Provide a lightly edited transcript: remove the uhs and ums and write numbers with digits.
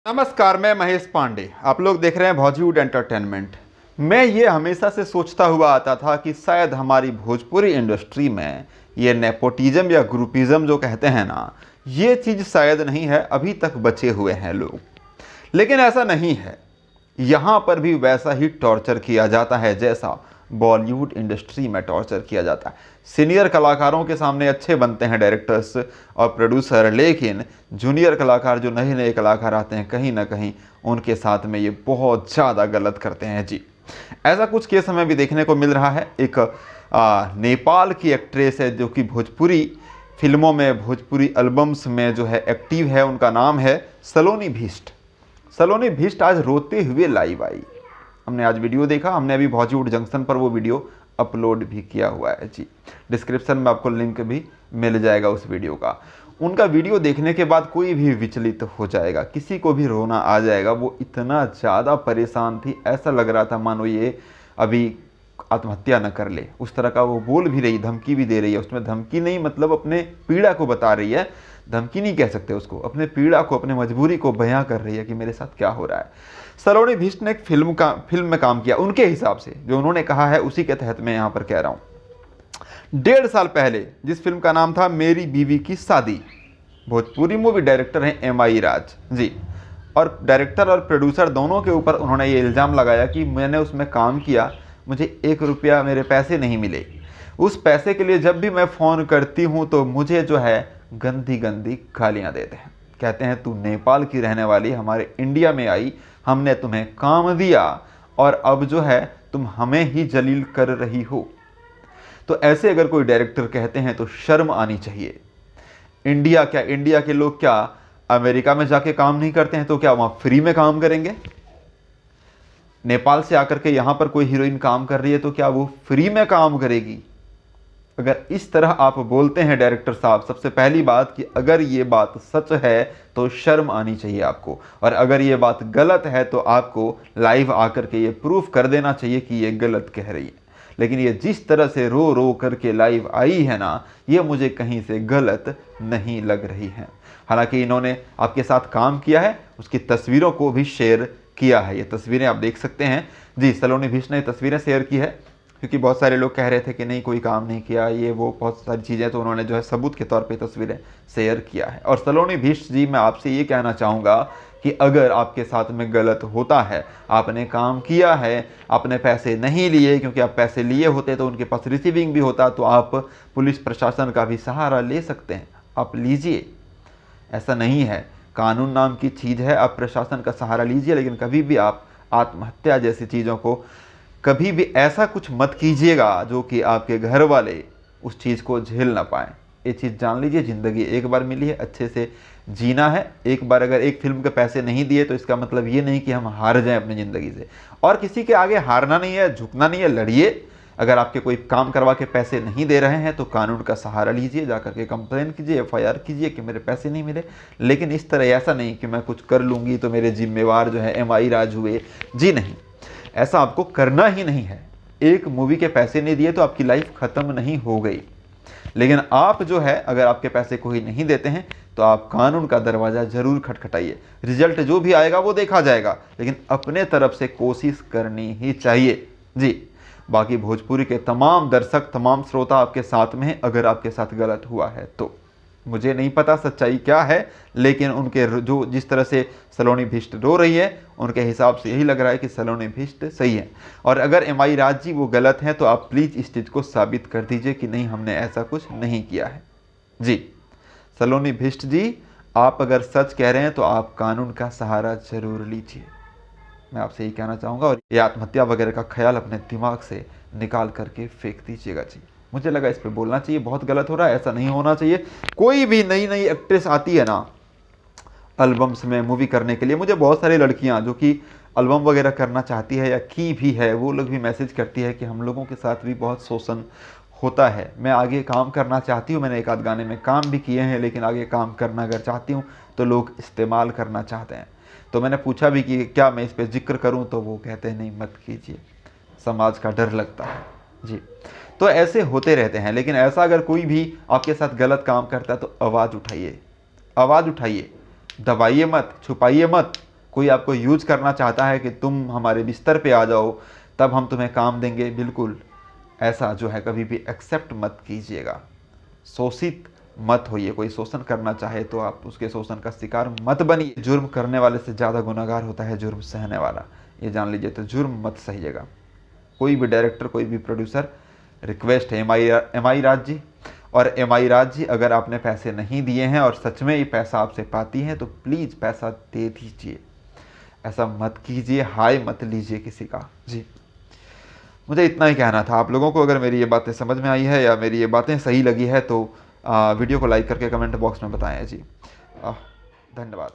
नमस्कार, मैं महेश पांडे। आप लोग देख रहे हैं बॉलीवुड एंटरटेनमेंट। मैं ये हमेशा से सोचता हुआ आता था कि शायद हमारी भोजपुरी इंडस्ट्री में ये नेपोटिज्म या ग्रुपिज्म जो कहते हैं ना, ये चीज़ शायद नहीं है, अभी तक बचे हुए हैं लोग। लेकिन ऐसा नहीं है, यहाँ पर भी वैसा ही टॉर्चर किया जाता है जैसा बॉलीवुड इंडस्ट्री में टॉर्चर किया जाता है। सीनियर कलाकारों के सामने अच्छे बनते हैं डायरेक्टर्स और प्रोड्यूसर, लेकिन जूनियर कलाकार जो नए नए कलाकार आते हैं कहीं ना कहीं उनके साथ में ये बहुत ज़्यादा गलत करते हैं जी। ऐसा कुछ केस हमें भी देखने को मिल रहा है। एक नेपाल की एक्ट्रेस है जो कि भोजपुरी फिल्मों में, भोजपुरी एल्बम्स में जो है एक्टिव है। उनका नाम है सलोनी भीष्ट। सलोनी भीष्ट आज रोते हुए लाइव आई। हमने आज वीडियो देखा, हमने अभी बॉलीवुड जंक्शन पर वो वीडियो अपलोड भी किया हुआ है जी। डिस्क्रिप्शन में आपको लिंक भी मिल जाएगा उस वीडियो का। उनका वीडियो देखने के बाद कोई भी विचलित हो जाएगा, किसी को भी रोना आ जाएगा। वो इतना ज़्यादा परेशान थी, ऐसा लग रहा था मानो ये अभी आत्महत्या न कर ले। उस तरह का वो बोल भी रही, धमकी भी दे रही है। उसमें धमकी नहीं, मतलब अपने पीड़ा को बता रही है। धमकी नहीं कह सकते उसको, अपने पीड़ा को, अपने मजबूरी को बयां कर रही है कि मेरे साथ क्या हो रहा है। सलोनी भीष्ट ने एक फिल्म में काम किया। उनके हिसाब से जो उन्होंने कहा है उसी के तहत मैं यहाँ पर कह रहा हूँ। 1.5 साल पहले जिस फिल्म का नाम था मेरी बीवी की शादी, भोजपुरी मूवी डायरेक्टर हैं एम.आई. राज जी, और डायरेक्टर और प्रोड्यूसर दोनों के ऊपर उन्होंने ये इल्ज़ाम लगाया कि मैंने उसमें काम किया, मुझे 1 रुपया मेरे पैसे नहीं मिले। उस पैसे के लिए जब भी मैं फ़ोन करती हूँ तो मुझे जो है गंदी गंदी गालियाँ देते हैं। कहते हैं तू नेपाल की रहने वाली हमारे इंडिया में आई, हमने तुम्हें काम दिया और अब जो है तुम हमें ही जलील कर रही हो। तो ऐसे अगर कोई डायरेक्टर कहते हैं तो शर्म आनी चाहिए। इंडिया क्या, इंडिया के लोग क्या अमेरिका में जाके काम नहीं करते हैं तो क्या वहाँ फ्री में काम करेंगे? नेपाल से आकर के यहाँ पर कोई हीरोइन काम कर रही है तो क्या वो फ्री में काम करेगी? अगर इस तरह आप बोलते हैं डायरेक्टर साहब, सबसे पहली बात कि अगर ये बात सच है तो शर्म आनी चाहिए आपको, और अगर ये बात गलत है तो आपको लाइव आकर के ये प्रूफ कर देना चाहिए कि ये गलत कह रही है। लेकिन ये जिस तरह से रो रो करके लाइव आई है ना, ये मुझे कहीं से गलत नहीं लग रही है। हालांकि इन्होंने आपके साथ काम किया है, उसकी तस्वीरों को भी शेयर किया है। ये तस्वीरें आप देख सकते हैं जी। सलोनी भीष्ट ने तस्वीरें शेयर की है क्योंकि बहुत सारे लोग कह रहे थे कि नहीं कोई काम नहीं किया, ये वो बहुत सारी चीज़ें, तो उन्होंने जो है सबूत के तौर पे तस्वीरें शेयर किया है। और सलोनी भीष्ट जी, मैं आपसे ये कहना चाहूँगा कि अगर आपके साथ में गलत होता है, आपने काम किया है, आपने पैसे नहीं लिए, क्योंकि आप पैसे लिए होते तो उनके पास रिसीविंग भी होता, तो आप पुलिस प्रशासन का भी सहारा ले सकते हैं, आप लीजिए। ऐसा नहीं है, कानून नाम की चीज़ है, आप प्रशासन का सहारा लीजिए, लेकिन कभी भी आप आत्महत्या जैसी चीज़ों को, कभी भी ऐसा कुछ मत कीजिएगा जो कि आपके घर वाले उस चीज़ को झेल ना पाएँ। ये चीज़ जान लीजिए, ज़िंदगी एक बार मिली है, अच्छे से जीना है। एक बार अगर एक फिल्म के पैसे नहीं दिए तो इसका मतलब ये नहीं कि हम हार जाएं अपनी ज़िंदगी से। और किसी के आगे हारना नहीं है, झुकना नहीं है, लड़िए। अगर आपके कोई काम करवा के पैसे नहीं दे रहे हैं तो कानून का सहारा लीजिए, जाकर के कंप्लेन कीजिए, FIR कीजिए कि मेरे पैसे नहीं मिले। लेकिन इस तरह ऐसा नहीं कि मैं कुछ कर लूँगी तो मेरे जिम्मेवार जो है एम.आई. राज हुए, जी नहीं, ऐसा आपको करना ही नहीं है। एक मूवी के पैसे नहीं दिए तो आपकी लाइफ ख़त्म नहीं हो गई। लेकिन आप जो है, अगर आपके पैसे कोई नहीं देते हैं तो आप कानून का दरवाज़ा ज़रूर खटखटाइए। रिजल्ट जो भी आएगा वो देखा जाएगा, लेकिन अपने तरफ से कोशिश करनी ही चाहिए जी। बाकी भोजपुरी के तमाम दर्शक, तमाम श्रोता आपके साथ में हैं। अगर आपके साथ गलत हुआ है तो मुझे नहीं पता सच्चाई क्या है, लेकिन उनके जो जिस तरह से सलोनी भीष्ट रो रही है, उनके हिसाब से यही लग रहा है कि सलोनी भीष्ट सही है। और अगर एम.आई. राज जी वो गलत हैं तो आप प्लीज़ इस चीज़ को साबित कर दीजिए कि नहीं, हमने ऐसा कुछ नहीं किया है जी। सलोनी भीष्ट जी, आप अगर सच कह रहे हैं तो आप कानून का सहारा जरूर लीजिए, मैं आपसे यही कहना चाहूँगा। और ये आत्महत्या वगैरह का ख्याल अपने दिमाग से निकाल करके फेंक दीजिएगा जी। मुझे लगा इस पे बोलना चाहिए, बहुत गलत हो रहा है, ऐसा नहीं होना चाहिए। कोई भी नई नई एक्ट्रेस आती है ना एल्बम्स में मूवी करने के लिए, मुझे बहुत सारी लड़कियां जो कि एल्बम वगैरह करना चाहती है या की भी है, वो लोग भी मैसेज करती है कि हम लोगों के साथ भी बहुत शोषण होता है, मैं आगे काम करना चाहती हूँ, मैंने एक आध गाने में काम भी किए हैं, लेकिन आगे काम करना अगर चाहती हूँ तो लोग इस्तेमाल करना चाहते हैं। तो मैंने पूछा भी कि क्या मैं इस पर जिक्र करूँ, तो वो कहते हैं नहीं मत कीजिए, समाज का डर लगता है जी। तो ऐसे होते रहते हैं। लेकिन ऐसा अगर कोई भी आपके साथ गलत काम करता है तो आवाज़ उठाइए, आवाज़ उठाइए, दबाइए मत, छुपाइए मत। कोई आपको यूज करना चाहता है कि तुम हमारे बिस्तर पे आ जाओ तब हम तुम्हें काम देंगे, बिल्कुल ऐसा जो है कभी भी एक्सेप्ट मत कीजिएगा। शोषित मत होइए। कोई शोषण करना चाहे तो आप उसके शोषण का शिकार मत बनिए। जुर्म करने वाले से ज़्यादा गुनहगार होता है जुर्म सहने वाला, ये जान लीजिए। तो जुर्म मत सहिएगा। कोई भी डायरेक्टर, कोई भी प्रोड्यूसर, रिक्वेस्ट है एम आई राज जी और एम आई राज जी, अगर आपने पैसे नहीं दिए हैं और सच में ये पैसा आपसे पाती हैं तो प्लीज़ पैसा दे दीजिए। ऐसा मत कीजिए, हाय मत लीजिए किसी का। जी, मुझे इतना ही कहना था। आप लोगों को अगर मेरी ये बातें समझ में आई है या मेरी ये बातें सही लगी है तो वीडियो को लाइक करके कमेंट बॉक्स में बताएं जी। धन्यवाद।